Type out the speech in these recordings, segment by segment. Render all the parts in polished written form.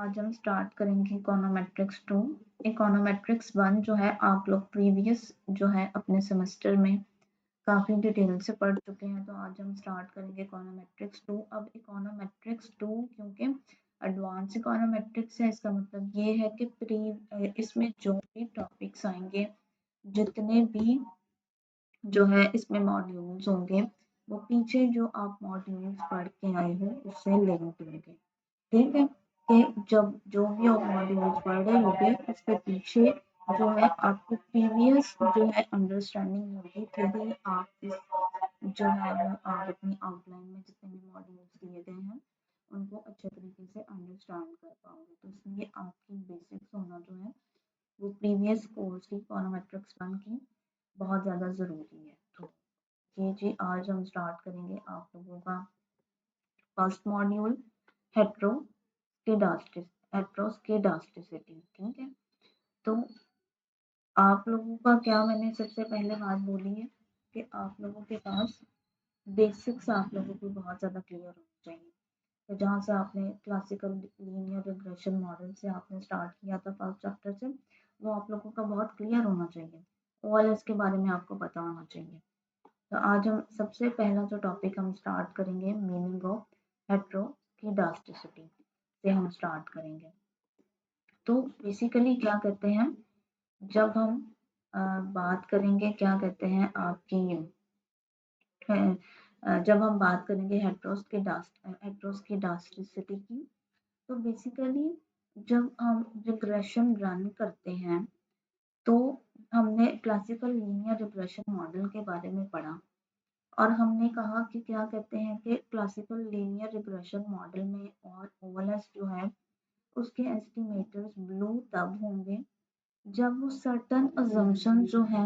आज हम स्टार्ट करेंगे इकोनोमेट्रिक्स 2। इकोनोमेट्रिक्स 1 जो है आप लोग प्रीवियस जो है अपने सेमेस्टर में काफ़ी डिटेल से पढ़ चुके हैं, तो आज हम स्टार्ट करेंगे इकोनोमेट्रिक्स 2। अब इकोनोमेट्रिक्स 2 क्योंकि एडवांस इकोनोमेट्रिक्स है, इसका मतलब ये है कि इसमें जो भी टॉपिक्स आएंगे, जितने भी जो है इसमें मॉड्यूल्स होंगे, वो पीछे जो आप मॉड्यूल्स पढ़ के आए हो उससे लिंक्ड होंगे। ठीक है कि जब जो भी आप मॉड्यूल्स पढ़ रहे होगे उसके पीछे जो है आपको प्रीवियस जो है अंडरस्टैंडिंग होगी, तभी आप इस जो है वो आप अपनी आउटलाइन में जितने भी मॉड्यूल्स दिए गए हैं उनको अच्छे तरीके से अंडरस्टैंड कर पाओगे। तो इसलिए आपकी बेसिक्स होना जो है वो प्रीवियस कोर्स की इकोनोमेट्रिक्स 1 की बहुत ज़्यादा ज़रूरी है। तो ये जी आज हम स्टार्ट करेंगे आप लोगों का फर्स्ट मॉड्यूल हेट्रोस्केडास्टिसिटी। ठीक है, तो आप लोगों का क्या, मैंने सबसे पहले बात बोली है कि आप लोगों के पास बेसिक्स आप लोगों को बहुत ज़्यादा क्लियर होना चाहिए। तो जहाँ से आपने क्लासिकल लीनियर रिग्रेशन मॉडल से आपने स्टार्ट किया था फर्स्ट चैप्टर से, वो आप लोगों का बहुत क्लियर होना चाहिए। ओएलएस के बारे में आपको पता होना चाहिए। तो आज हम सबसे पहला जो टॉपिक हम स्टार्ट करेंगे, मीनिंग ऑफ हेट्रोस्केडास्टिसिटी से हम स्टार्ट करेंगे। तो बेसिकली क्या कहते हैं, जब हम बात करेंगे क्या कहते हैं आपकी जब हम बात करेंगे हेट्रोस्केडास्टिसिटी की, तो बेसिकली जब हम रिग्रेशन रन करते हैं तो हमने क्लासिकल लीनियर रिग्रेशन मॉडल के बारे में पढ़ा और हमने कहा कि क्या कहते हैं कि क्लासिकल लीनियर रिग्रेशन मॉडल में और ओएलएस जो है उसके एस्टिमेटर्स ब्लू तब होंगे जब वो सर्टन अजम्पशन जो है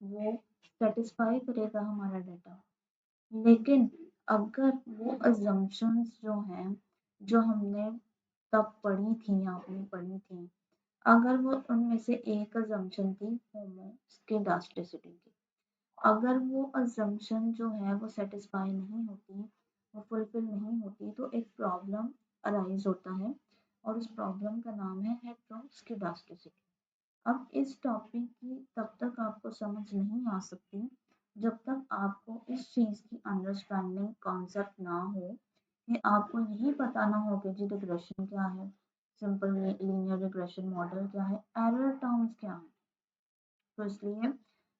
वो सेटिस्फाई करेगा हमारा डाटा। लेकिन अगर वो अजम्पशंस जो हैं जो हमने तब पढ़ी थी, आपने पढ़ी थी, अगर वो उनमें से एक अजम्पशन थी होमोस्केडास्टिसिटी की, अगर वो अजम्पशन जो है वो सेटिस्फाई नहीं होती, वो फुलफिल नहीं होती, तो एक प्रॉब्लम अराइज होता है और उस प्रॉब्लम का नाम है हेट्रोस्केडास्टिसिटी। अब इस टॉपिक की तब तक आपको समझ नहीं आ सकती जब तक आपको इस चीज़ की अंडरस्टैंडिंग कॉन्सेप्ट ना हो कि आपको यही पता ना हो कि जी रिग्रेशन क्या है, सिंपल लीनियर रिग्रेशन मॉडल क्या है, एरर टर्म्स क्या है। तो इसलिए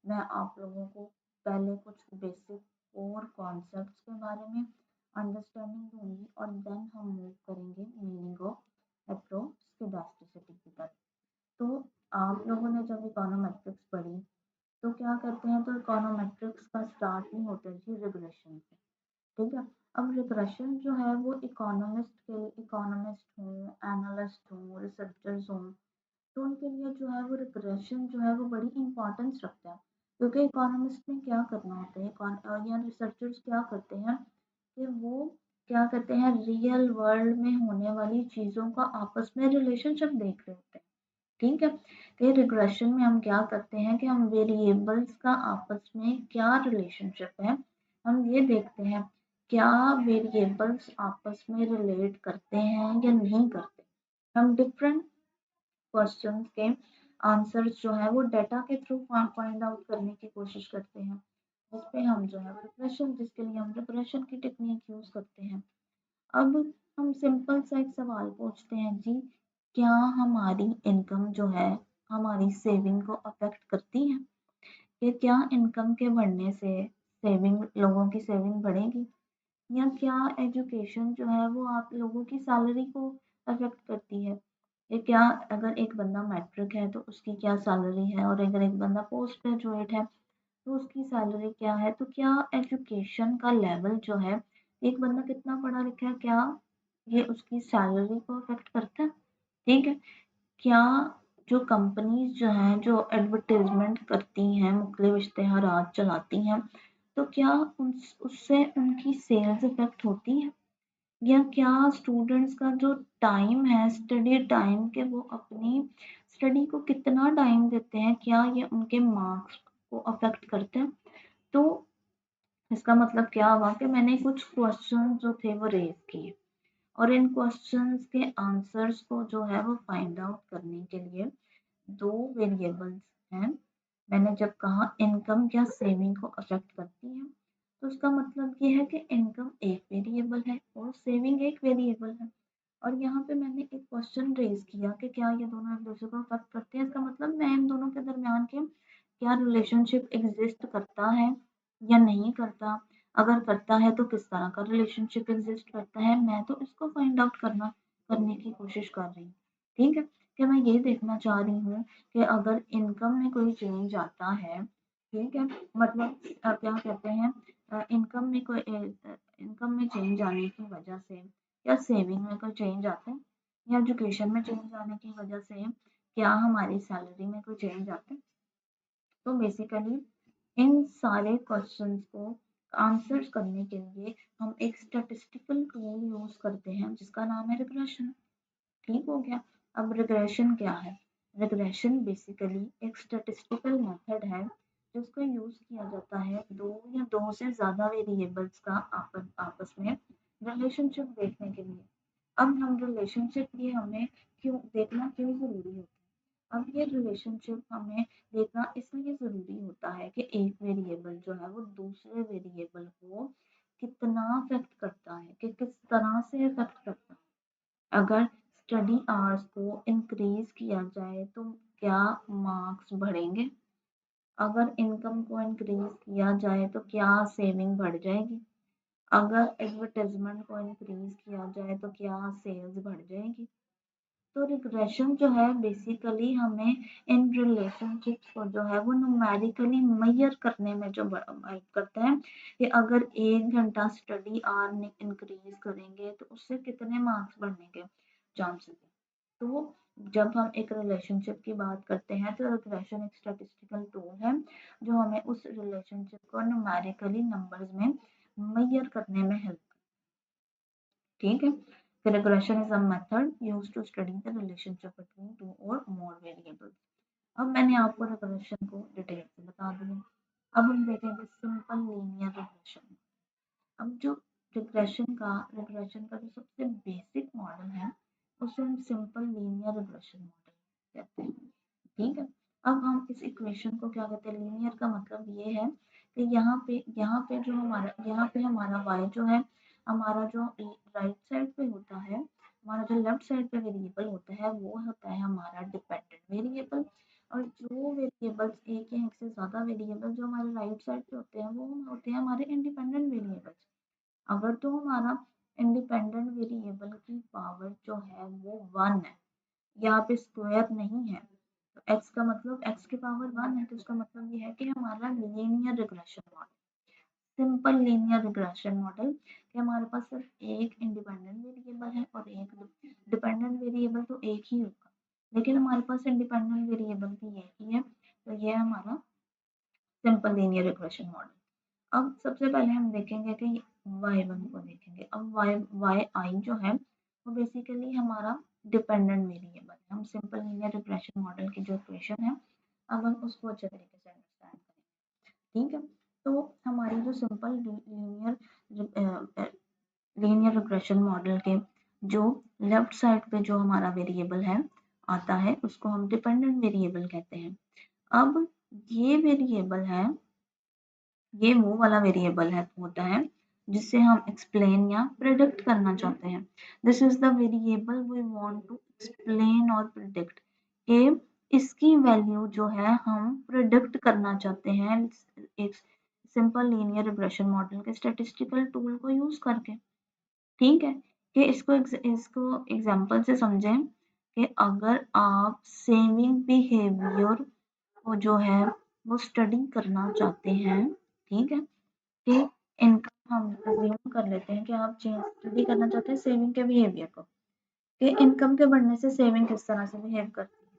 मैं आप लोगों को पहले कुछ बेसिक और कॉन्सेप्ट्स के बारे में अंडरस्टैंडिंग दूंगी और देन हम मूव करेंगे मीनिंग ऑफ हेट्रोस्केडास्टिसिटी की तरफ। तो आप लोगों ने जब इकोनोमेट्रिक्स पढ़ी तो क्या करते हैं, तो इकोनोमेट्रिक्स का स्टार्ट नहीं होता है जी रिग्रेशन से। ठीक है, अब रिग्रेशन जो है वो इकोनॉमिस्ट हों, एनालिस्ट हों, रिसर्चर्स हों, तो उनके लिए जो है वो रिग्रेशन जो है वो बड़ी इंपॉर्टेंस रखता है। क्योंकि इकोनॉमिस्ट ने क्या करना होता है या रिसर्चर्स क्या करते हैं कि वो क्या करते हैं, रियल वर्ल्ड में होने वाली चीज़ों का आपस में रिलेशनशिप देख रहे होते हैं। ठीक है, कि रिग्रेशन में हम क्या करते हैं कि हम वेरिएबल्स का आपस में क्या रिलेशनशिप है, हम ये देखते हैं क्या वेरिएबल्स आपस में रिलेट करते हैं या नहीं करते। हम डिफरेंट क्वेश्चंस के आंसर्स जो है वो डाटा के थ्रू फाइंड आउट करने की कोशिश करते हैं, जिस पे हम जो है रिग्रेशन, जिसके लिए हम रिग्रेशन की टेक्निक यूज करते हैं। अब हम सिंपल सा एक सवाल पूछते हैं जी, क्या हमारी इनकम जो है हमारी सेविंग को अफेक्ट करती है, कि क्या इनकम के बढ़ने से सेविंग, लोगों की सेविंग बढ़ेगी, या क्या एजुकेशन जो है वो आप लोगों की सैलरी को अफेक्ट करती है, ये क्या, अगर एक बंदा मैट्रिक है तो उसकी क्या सैलरी है और अगर एक बंदा पोस्ट ग्रेजुएट है तो उसकी सैलरी क्या है। तो क्या एजुकेशन का लेवल जो है, एक बंदा कितना पढ़ा लिखा है, क्या ये उसकी सैलरी को अफेक्ट करता है। ठीक है, क्या जो कंपनीज जो हैं जो एडवर्टाइजमेंट करती हैं, मुख्तलिफ इश्तेहारात चलाती हैं, तो क्या उससे उनकी सेल्स इफेक्ट होती है, या क्या स्टूडेंट्स का जो टाइम है स्टडी टाइम के, वो अपनी स्टडी को कितना टाइम देते हैं, क्या ये उनके मार्क्स को अफेक्ट करते हैं। तो इसका मतलब क्या हुआ कि मैंने कुछ क्वेश्चन जो थे वो रेज किए और इन क्वेश्चंस के आंसर्स को जो है वो फाइंड आउट करने के लिए दो वेरिएबल्स हैं। मैंने जब कहा इनकम क्या सेविंग को अफेक्ट करती है, तो उसका मतलब ये है कि इनकम एक वेरिएबल है और सेविंग एक वेरिएबल है। और यहाँ पे मैंने एक क्वेश्चन रेज किया कि क्या ये दोनों एक दूसरे को अफेक्ट करते हैं, इसका मतलब मैं इन दोनों के दरमियान के क्या रिलेशनशिप एग्जिस्ट करता है या नहीं करता, अगर करता है तो किस तरह का रिलेशनशिप एग्जिस्ट करता है, मैं तो इसको फाइंड आउट करने की कोशिश कर रही हूँ। ठीक है, कि मैं ये देखना चाह रही हूँ कि अगर इनकम में कोई चेंज आता है, ठीक है, मतलब क्या कहते हैं, इनकम में चेंज आने की वजह से या सेविंग में कोई चेंज आता है या एजुकेशन में चेंज आने की वजह से क्या हमारी सैलरी में कोई चेंज आता है। तो बेसिकली इन सारे क्वेश्चंस को आंसर्स करने के लिए हम एक स्टैटिस्टिकल टूल यूज करते हैं जिसका नाम है रिग्रेशन। ठीक हो गया। अब रिग्रेशन क्या है? रिग्रेशन बेसिकली एक स्टैटिस्टिकल मेथड है जिसका यूज किया जाता है दो या दो से ज्यादा वेरिएबल्स का आपस में रिलेशनशिप देखने के लिए। अब हम रिलेशनशिप ये हमें क्यों देखना क्यों जरूरी होता है? अब ये रिलेशनशिप हमें देखना इसलिए ज़रूरी होता है कि एक वेरिएबल जो है वो दूसरे वेरिएबल को कितना अफेक्ट करता है, कि किस तरह से अफेक्ट करता है। अगर स्टडी आवर्स को इंक्रीज किया जाए तो क्या मार्क्स बढ़ेंगे? अगर इनकम को इंक्रीज किया जाए तो क्या सेविंग बढ़ जाएगी? अगर एडवर्टाइजमेंट को इंक्रीज किया जाए तो क्या सेल्स बढ़ जाएगी? तो रिग्रेशन जो है बेसिकली हमें इन रिलेशनशिप्स को जो है वो न्यूमेरिकली मेजर करने में जो हेल्प करता है कि अगर 1 घंटा स्टडी आवर इंक्रीज करेंगे तो उससे कितने मार्क्स बढ़ने के चांसेस हैं। तो जब हम एक रिलेशनशिप की बात करते हैं तो रिग्रेशन एक स्टैटिस्टिकल टूल है जो हमें उस रिलेशनशिप को न्यूमेरिकली नंबर्स में मेजर करने में हेल्प। ठीक है, the regression is a method used to study the relationship between two or more variables। अब मैंने आपको रिग्रेशन को डिटेल से बता दिया। अब हम देखेंगे सिंपल लीनियर रिग्रेशन। अब जो रिग्रेशन का जो सबसे बेसिक मॉडल है उसे हम सिंपल लीनियर रिग्रेशन मॉडल कहते हैं। ठीक है, अब हम इस इक्वेशन को क्या कहते हैं, लीनियर का मतलब ये है कि यहाँ पे हमारा y जो है, हमारा जो राइट साइड पे होता है, हमारा जो लेफ्ट साइड पे वेरिएबल होता है वो होता है हमारा डिपेंडेंट वेरिएबल। और जो वेरिएबल्स एक या एक से ज्यादा वेरिएबल जो हमारे राइट साइड पे होते हैं वो होते हैं हमारे इंडिपेंडेंट वेरिएबल्स। अगर तो हमारा इंडिपेंडेंट वेरिएबल की पावर जो है वो 1 है, यहाँ पे स्क्वायर नहीं है, तो x का मतलब x की पावर 1 है, तो इसका मतलब ये है कि हमारा linear regression model, simple linear regression model, कि हमारे पास सिर्फ एक इंडिपेंडेंट वेरिएबल है और एक डिपेंडेंट वेरिएबल तो एक ही होगा, लेकिन हमारे पास इंडिपेंडेंट वेरिएबल भी एक ही है, तो ये हमारा सिंपल लीनियर रिग्रेशन मॉडल। अब सबसे पहले हम देखेंगे कि y1 को देखेंगे। अब y जो है वो बेसिकली हमारा डिपेंडेंट वेरिएबल है। हम सिंपल लीनियर रिग्रेशन मॉडल की जो इक्वेशन है अब हम उसको अच्छे तरीके से अंडरस्टैंड करेंगे। ठीक है, तो हमारी जो सिंपल लीनियर रिग्रेशन मॉडल के जो लेफ्ट साइड पे जो हमारा वेरिएबल है आता है उसको हम डिपेंडेंट वेरिएबल कहते हैं। अब ये वेरिएबल है, ये वो वाला वेरिएबल है होता है जिससे हम एक्सप्लेन या प्रिडिक्ट करना चाहते हैं। This is the variable we want to explain और प्रिडिक्ट, कि इसकी वैल्यू जो है हम प्रिडिक्ट करना चाहते हैं एक सिंपल लीनियर रिग्रेशन मॉडल के स्टैटिस्टिकल टूल को यूज करके। ठीक है, कि इसको एग्जांपल से समझें कि अगर आप सेविंग बिहेवियर को जो है वो स्टडी करना चाहते हैं, ठीक है, कि इनकम हम अज्यूम कर लेते हैं कि आप चेंज स्टडी करना चाहते हैं सेविंग के बिहेवियर को, कि इनकम के बढ़ने से सेविंग किस तरह से बिहेव करती है,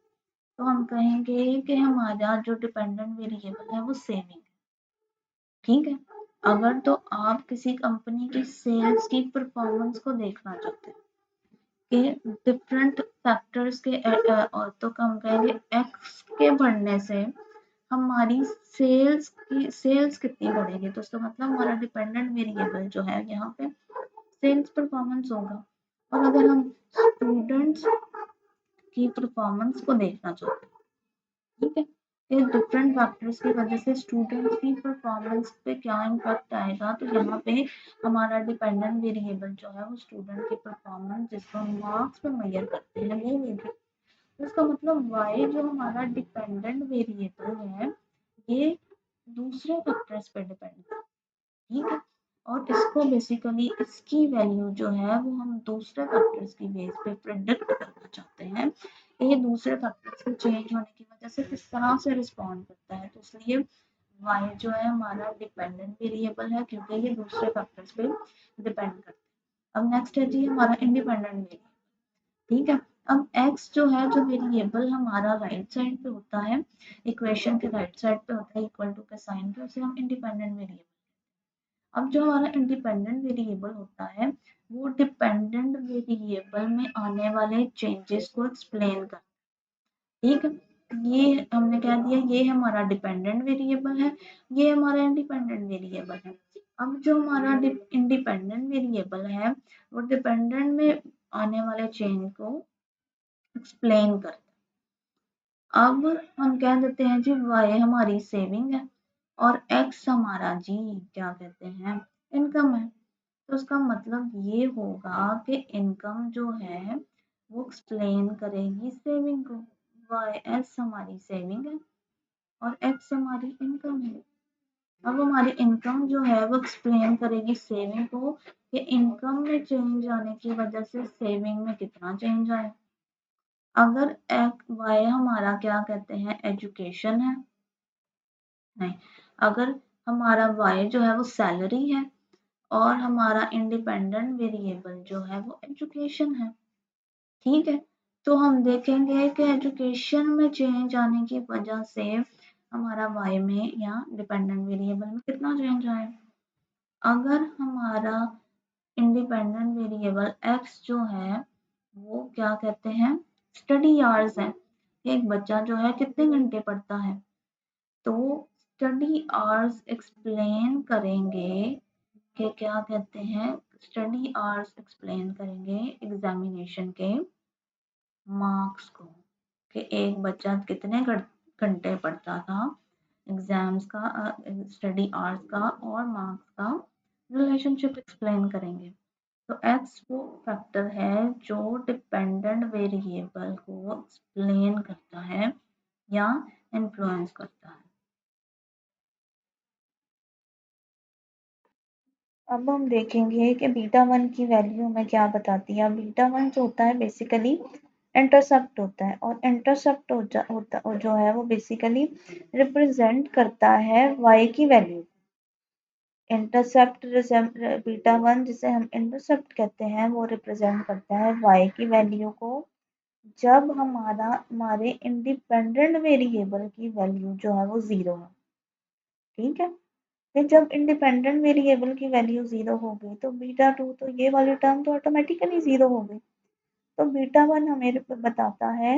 तो हम कहेंगे कि हमारा जो डिपेंडेंट वेरिएबल है वो सेविंग है। ठीक है, अगर तो आप किसी कंपनी की सेल्स की परफॉर्मेंस को देखना चाहते हैं कि डिफरेंट फैक्टर्स के और तो हम कहेंगे एक्स के बढ़ने से हमारी सेल्स कितनी बढ़ेगी, तो इसका मतलब हमारा डिपेंडेंट वेरिएबल जो है यहाँ पे सेल्स परफॉर्मेंस होगा। और अगर हम स्टूडेंट्स की परफॉर्मेंस को देखना चाहते हैं, ठीक है, ये डिफरेंट फैक्टर्स की वजह से स्टूडेंट्स की परफॉर्मेंस पे क्या इम्पैक्ट आएगा, तो यहाँ पे हमारा डिपेंडेंट वेरिएबल जो है वो स्टूडेंट की परफॉर्मेंस जिसको हम मार्क्स पे मेजर करते हैं वो वेरिएबल। तो इसका मतलब y जो हमारा डिपेंडेंट वेरिएबल है ये दूसरे फैक्टर्स पे डिपेंड है, ठीक है, और इसको बेसिकली इसकी वैल्यू जो है वो हम दूसरे फैक्टर्स की बेस पे प्रिडिक्ट करना चाहते हैं, ये दूसरे फैक्टर्स के चेंज होने की वजह से किस तरह से रिस्पॉन्ड करता है, तो इसलिए y जो है हमारा डिपेंडेंट वेरिएबल है क्योंकि ये दूसरे फैक्टर्स पे डिपेंड करता है। अब नेक्स्ट है जी हमारा इंडिपेंडेंट वेरिएबल, ठीक है। अब x जो है जो वेरिएबल हमारा राइट साइड पे होता है, इक्वेशन के राइट साइड पे होता है इक्वल टू के साइन पे, उसे हम इंडिपेंडेंट वेरिएबल। अब जो हमारा इंडिपेंडेंट वेरिएबल होता है वो डिपेंडेंट वेरिएबल में आने वाले चेंजेस को एक्सप्लेन कर, ठीक है, ये हमने क्या दिया, ये हमारा डिपेंडेंट वेरिएबल है, ये हमारा इंडिपेंडेंट वेरिएबल है। अब जो हमारा इंडिपेंडेंट वेरिएबल है वो डिपेंडेंट में आने वाले चेंज को एक्सप्लेन कर, अब हम कह देते हैं जी y हमारी सेविंग है और x हमारा जी क्या कहते हैं इनकम है, तो उसका मतलब ये होगा कि इनकम जो है वो एक्सप्लेन करेगी सेविंग को, YS हमारी सेविंग है और X हमारी इनकम है। अब हमारी इनकम जो है वो एक्सप्लेन करेगी सेविंग को कि इनकम में चेंज आने की वजह से सेविंग में कितना चेंज आया। अगर Y हमारा क्या कहते हैं एजुकेशन है, नहीं, अगर हमारा y जो है वो सैलरी है और हमारा इंडिपेंडेंट वेरिएबल जो है वो एजुकेशन है, ठीक है, तो हम देखेंगे कि एजुकेशन में चेंज आने की वजह से हमारा y में या डिपेंडेंट वेरिएबल में कितना चेंज आया। अगर हमारा इंडिपेंडेंट वेरिएबल x जो है वो क्या कहते हैं स्टडी आवर्स है, एक बच्चा जो है कितने घंटे पढ़ता है, तो स्टडी आवर्स एक्सप्लेन करेंगे कि क्या कहते हैं स्टडी आवर्स एक्सप्लेन करेंगे एग्जामिनेशन के मार्क्स को, कि एक बच्चा कितने घंटे पढ़ता था, एग्जाम्स का स्टडी आवर्स का और मार्क्स का रिलेशनशिप एक्सप्लेन करेंगे। तो एक्स वो फैक्टर है जो डिपेंडेंट वेरिएबल को एक्सप्लेन करता है या इन्फ्लुएंस करता है। अब हम देखेंगे कि बीटा वन की वैल्यू हमें क्या बताती है। बीटा वन जो होता है बेसिकली इंटरसेप्ट होता है और इंटरसेप्ट होता जो है वो बेसिकली रिप्रेजेंट करता है y की वैल्यू। इंटरसेप्ट बीटा वन जिसे हम इंटरसेप्ट कहते हैं वो रिप्रेजेंट करता है y की वैल्यू को, जब हमारे इंडिपेंडेंट वेरिएबल की वैल्यू जो है वो जीरो है, ठीक है। फिर जब इंडिपेंडेंट वेरिएबल की वैल्यू जीरो हो गई तो बीटा टू, तो ये वाली टर्म तो ऑटोमेटिकली जीरो हो गई, तो बीटा वन हमें बताता है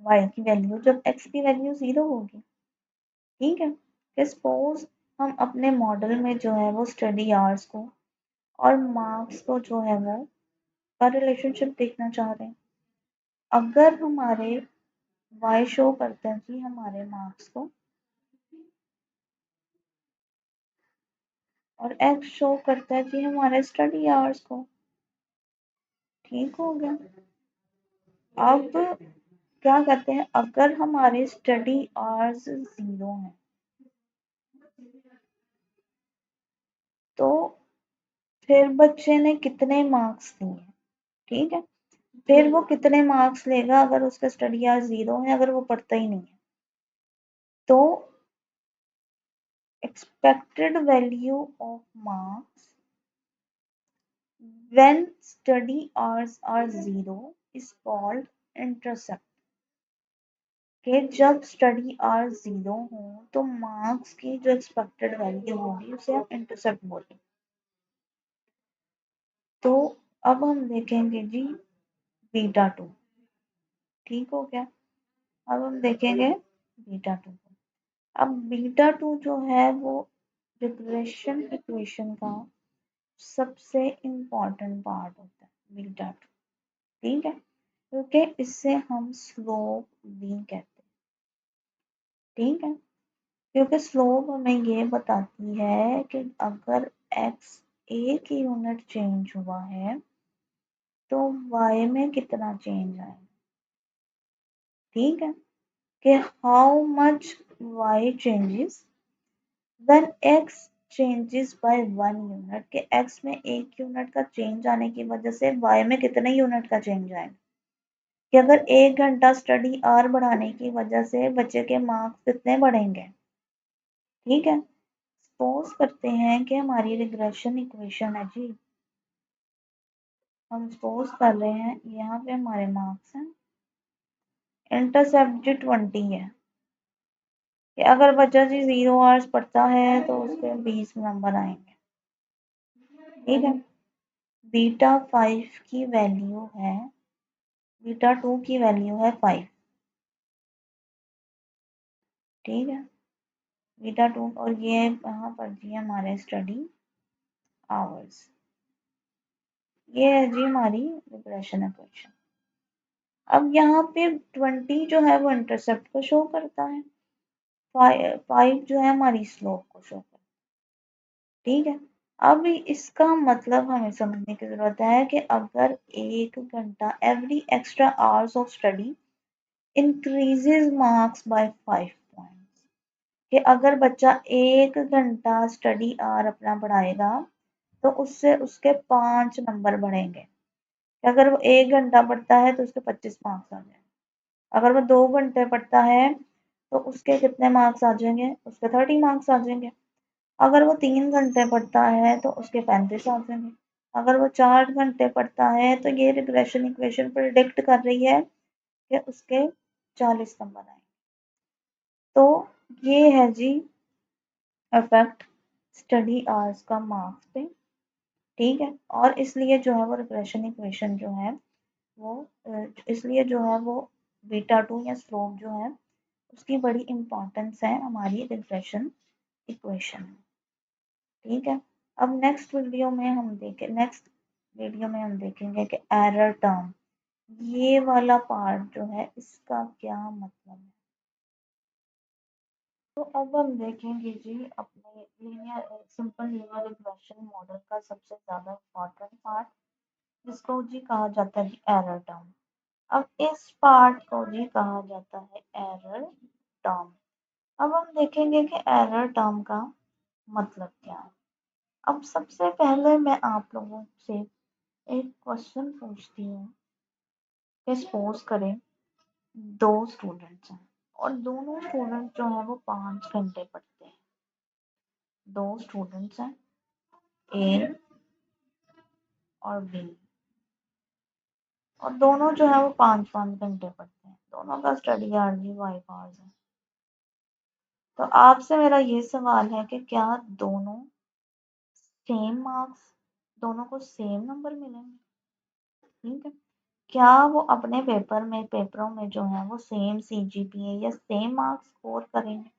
y की वैल्यू जब x की वैल्यू जीरो होगी, ठीक है। कि सपोज हम अपने मॉडल में जो है वो स्टडी आवर्स को और मार्क्स को जो है वो का रिलेशनशिप देखना चाह रहे हैं। अगर हमारे y शो करते हैं जी हमारे मार्क्स को और x शो करता है जी हमारे स्टडी आवर्स को, ठीक हो गया। अब क्या कहते हैं अगर हमारे स्टडी आवर्स जीरो हैं तो फिर बच्चे ने कितने मार्क्स दिए, ठीक है, फिर वो कितने मार्क्स लेगा अगर उसका स्टडी आवर्स जीरो है, अगर वो पढ़ता ही नहीं है, तो expected value of marks when study hours are zero is called intercept। कि जब स्टडी आवर्स जीरो हो तो मार्क्स की जो एक्सपेक्टेड वैल्यू होगी उसे हम इंटरसेप्ट बोलेंगे। तो अब हम देखेंगे जी बीटा टू, ठीक हो गया। अब हम देखेंगे बीटा टू को। अब बीटा टू जो है वो रिग्रेशन इक्वेशन का सबसे इम्पोर्टेंट पार्ट होता है। बीटा 2, ठीक है, क्योंकि इससे हम स्लोप v कहते हैं, ठीक है, क्योंकि स्लोप हमें ये बताती है कि अगर x एक यूनिट चेंज हुआ है तो y में कितना चेंज आएगा, ठीक है, कि how much y changes when x changes by 1 unit, कि x में 1 यूनिट का चेंज आने की वजह से y में कितने यूनिट का चेंज आएगा, कि अगर 1 घंटा स्टडी आवर बढ़ाने की वजह से बच्चे के मार्क्स कितने बढ़ेंगे, ठीक है। सपोज करते हैं कि हमारी रिग्रेशन इक्वेशन है जी, हम सपोज कर रहे हैं यहाँ पे हमारे मार्क्स हैं, इंटरसेप्ट जी 20 है, कि अगर बच्चा जी 0 आवर्स पढ़ता है तो उसके 20 नंबर आएंगे, ठीक है। बीटा 5 की वैल्यू है, बीटा 2 की वैल्यू है 5, ठीक है, बीटा 2, और ये यहाँ पर जी हमारे स्टडी आवर्स, ये है जी हमारी रिग्रेशन इक्वेशन। अब यहाँ पे 20 जो है वो इंटरसेप्ट को शो करता है, 5 जो है हमारी स्लोप को शो करता है, ठीक है। अब इसका मतलब हमें समझने की जरूरत है कि अगर 1 घंटा every extra hours of study increases marks bye 5 points, कि अगर बच्चा 1 घंटा स्टडी आवर अपना बढ़ाएगा तो उससे उसके 5 नंबर बढ़ेंगे, अगर वो 1 घंटा पढ़ता है तो उसके 25 मार्क्स आ जाएंगे, अगर वो 2 घंटे पढ़ता है तो उसके कितने मार्क्स आ जाएंगे, उसके 30 मार्क्स आ जाएंगे, अगर वो 3 घंटे पढ़ता है तो उसके 35 आ जाएंगे, अगर वो 4 घंटे पढ़ता है तो ये रिग्रेशन इक्वेशन प्रिडिक्ट कर रही है कि उसके 40 नंबर आएंगे। तो ये है जी इफेक्ट स्टडी आवर्स का मार्क्स पे, ठीक है, और इसलिए जो है वो रिग्रेशन इक्वेशन जो है वो इसलिए जो है वो बीटा 2 या स्लोप जो है उसकी बड़ी इंपॉर्टेंस है हमारी रिग्रेशन इक्वेशन में, ठीक है। अब नेक्स्ट वीडियो में हम देखेंगे कि एरर टर्म, ये वाला पार्ट जो है इसका क्या मतलब है। तो अब हम देखेंगे जी अपने linear simple linear regression model का सबसे ज़्यादा इम्पोर्टेंट पार्ट, जिसको जी कहा जाता है जी एरर टर्म। अब इस पार्ट को जी कहा जाता है एरर टर्म। अब हम देखेंगे कि एरर टर्म का मतलब क्या है। अब सबसे पहले मैं आप लोगों से एक क्वेश्चन पूछती हूँ कि सपोज करें 2 स्टूडेंट्स हैं और दोनों स्टूडेंट जो है वो 5 घंटे पढ़ते हैं, 2 स्टूडेंट्स हैं ए और बी, और दोनों जो है वो 5-5 घंटे पढ़ते हैं, दोनों का स्टडी आवर भी 5 आवर्स है। तो आपसे मेरा ये सवाल है कि क्या दोनों सेम मार्क्स, दोनों को सेम नंबर मिलेंगे, ठीक है, क्या वो अपने पेपरों में जो है वो सेम CGPA या सेम मार्क्स स्कोर करेंगे।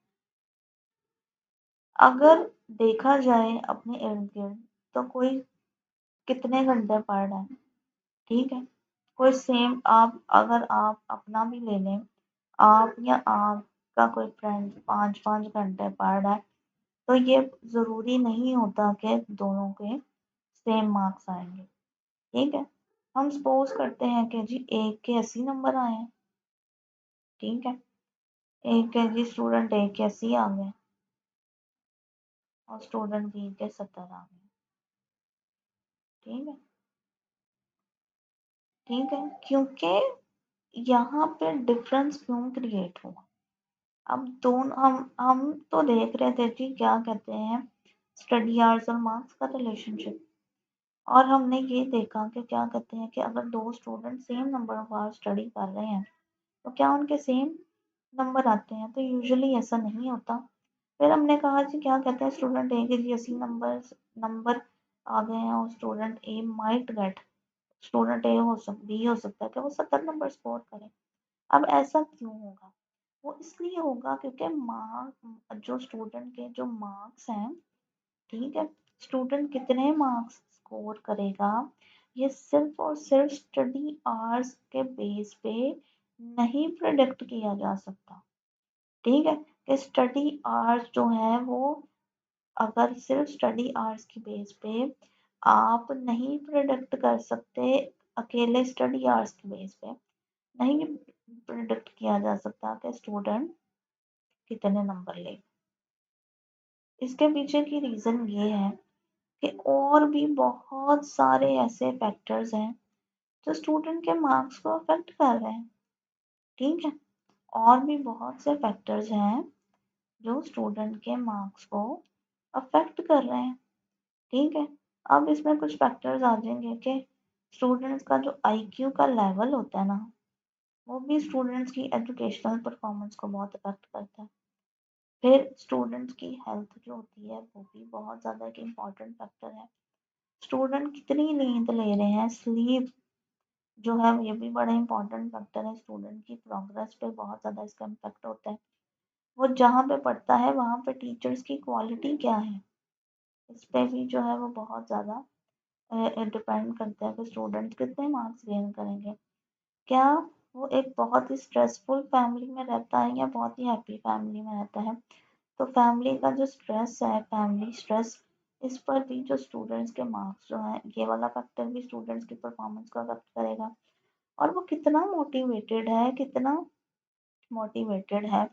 अगर देखा जाए अपने इर्द गिर्द तो कोई कितने घंटे पढ़ रहा है, ठीक है, कोई सेम, आप अगर आप अपना भी ले लें, आप या आपका कोई फ्रेंड 5-5 घंटे पढ़ रहा है तो ये ज़रूरी नहीं होता कि दोनों के सेम मार्क्स आएंगे, ठीक है। हम सपोज करते हैं कि जी एक के 80 नंबर आए हैं, ठीक है, एक के जी स्टूडेंट ए के 80 आ गए और स्टूडेंट बी के 70 आ गए, ठीक है, ठीक है, क्योंकि यहाँ पे डिफरेंस क्यों क्रिएट हुआ। अब दोनों हम तो देख रहे थे कि क्या कहते हैं स्टडी आवर्स और मार्क्स का रिलेशनशिप, और हमने ये देखा कि क्या कहते हैं कि अगर 2 student same number of hours study कर रहे हैं तो क्या उनके सेम नंबर आते हैं, तो यूजुअली ऐसा नहीं होता। फिर हमने कहा जी क्या कहते हैं स्टूडेंट ए के जी 80 नंबर आ गए हैं और student A might get, student A B हो सकता है कि वो 70 नंबर स्कोर करे। अब ऐसा क्यों होगा, वो इसलिए होगा क्योंकि मार्क जो स्टूडेंट के जो मार्क्स हैं, ठीक है, स्टूडेंट कितने मार्क्स स्कोर करेगा ये सिर्फ और सिर्फ स्टडी आवर्स के बेस पे नहीं प्रिडिक्ट किया जा सकता। ठीक है, कि स्टडी आवर्स जो है वो अगर सिर्फ स्टडी आवर्स की बेस पे आप नहीं प्रिडिक्ट कर सकते, अकेले स्टडी आवर्स की बेस पे नहीं प्रिडिक्ट किया जा सकता कि स्टूडेंट कितने नंबर ले। इसके पीछे की रीज़न ये है कि और भी बहुत सारे ऐसे फैक्टर्स हैं जो स्टूडेंट के मार्क्स को अफेक्ट कर रहे हैं। ठीक है, और भी बहुत से फैक्टर्स हैं जो स्टूडेंट के मार्क्स को अफेक्ट कर रहे हैं। ठीक है, अब इसमें कुछ फैक्टर्स आ जाएंगे कि स्टूडेंट्स का जो आईक्यू का लेवल होता है ना, वो भी स्टूडेंट्स की एजुकेशनल परफॉर्मेंस को बहुत अफेक्ट करता है। फिर स्टूडेंट्स की हेल्थ जो होती है वो भी बहुत ज़्यादा एक इम्पॉर्टेंट फैक्टर है। स्टूडेंट कितनी नींद ले रहे हैं, स्लीप जो है ये भी बड़ा इम्पोर्टेंट फैक्टर है। स्टूडेंट की प्रोग्रेस पे बहुत ज़्यादा इसका इम्पैक्ट होता है। वो जहाँ पे पढ़ता है वहाँ पे टीचर्स की क्वालिटी क्या है, इस पे भी जो है वो बहुत ज़्यादा डिपेंड करता है कि स्टूडेंट कितने मार्क्स गेन करेंगे। क्या वो एक बहुत ही स्ट्रेसफुल फैमिली में रहता है या बहुत ही हैप्पी फैमिली में रहता है। तो फैमिली का जो स्ट्रेस है, फैमिली स्ट्रेस, इस पर भी जो स्टूडेंट्स के मार्क्स जो हैं, ये वाला फैक्टर भी स्टूडेंट्स की परफॉर्मेंस को अफेक्ट करेगा। और वो कितना मोटिवेटेड है, कितना मोटिवेटेड है,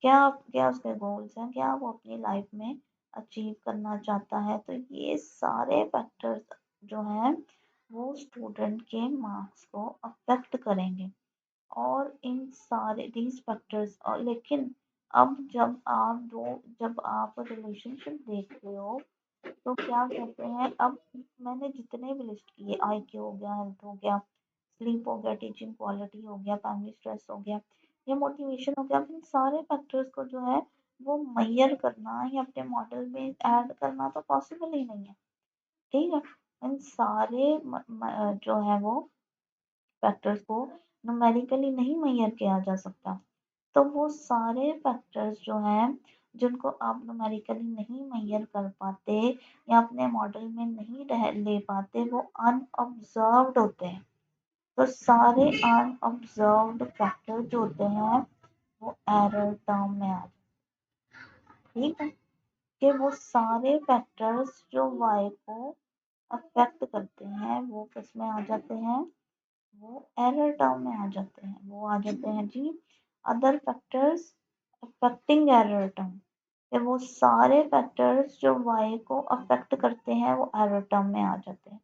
क्या उसके गोल्स हैं, क्या वो अपनी लाइफ में अचीव करना चाहता है। तो ये सारे फैक्टर्स जो हैं वो स्टूडेंट के मार्क्स को अफेक्ट करेंगे। और इन सारे दीज फैक्टर्स, और लेकिन अब जब आप रिलेशनशिप देखते हो तो क्या कहते हैं, अब मैंने जितने भी लिस्ट किए, आईक्यू हो गया, हेल्थ हो गया, स्लीप हो गया, टीचिंग क्वालिटी हो गया, फैमिली स्ट्रेस हो गया, या मोटिवेशन हो गया, अब इन सारे फैक्टर्स को जो है वो मेजर करना या अपने मॉडल में ऐड करना तो पॉसिबल ही नहीं है। ठीक है, इन सारे जो है वो फैक्टर्स को न्यूमेरिकली नहीं मेजर किया जा सकता। तो वो सारे फैक्टर्स जो हैं जिनको आप न्यूमेरिकली नहीं मेजर कर पाते या अपने मॉडल में नहीं ले पाते, वो अनऑब्जर्व्ड होते हैं। तो सारे अनऑब्जर्व्ड फैक्टर जो होते हैं वो एरर टर्म में आ जाते हैं। ठीक है, कि वो सारे फैक्टर्स जो वाई को अफेक्ट करते हैं वो किस में आ जाते हैं, वो एरर टर्म में आ जाते हैं। वो आ जाते हैं जी other factors affecting error term. कि वो सारे फैक्टर्स जो वाई को अफेक्ट करते हैं वो एरर टर्म में आ जाते हैं।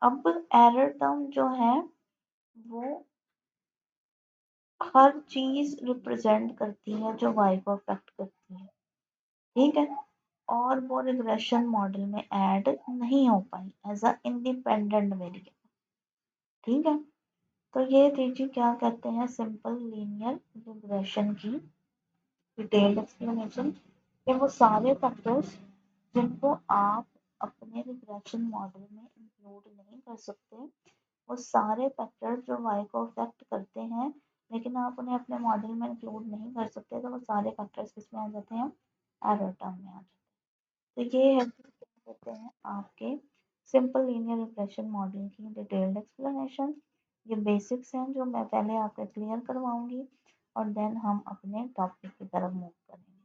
अब एरर टर्म जो है वो हर चीज रिप्रेजेंट करती है जो वाई को अफेक्ट करती है। ठीक है, और वो रिग्रेशन मॉडल में ऐड नहीं हो पाई एज अ इंडिपेंडेंट वेरिएबल। ठीक है, तो ये थी जी क्या कहते हैं सिंपल लीनियर रिग्रेशन की डिटेल्ड एक्सप्लेनेशन, कि वो सारे फैक्टर्स जिनको आप अपने रिग्रेशन मॉडल में इंक्लूड नहीं कर सकते, वो सारे फैक्टर्स जो वाई को अफेक्ट करते हैं लेकिन आप उन्हें अपने मॉडल में इंक्लूड नहीं कर सकते, तो वो सारे फैक्टर्स किस में आ जाते हैं, एरर टर्म में आ जाते हैं। तो ये है क्या कहते हैं आपके सिंपल लीनियर रिग्रेशन मॉडल की डिटेल्ड एक्सप्लेनेशन। ये बेसिक्स हैं जो मैं पहले आपको क्लियर करवाऊंगी और देन हम अपने टॉपिक की तरफ मूव करेंगे।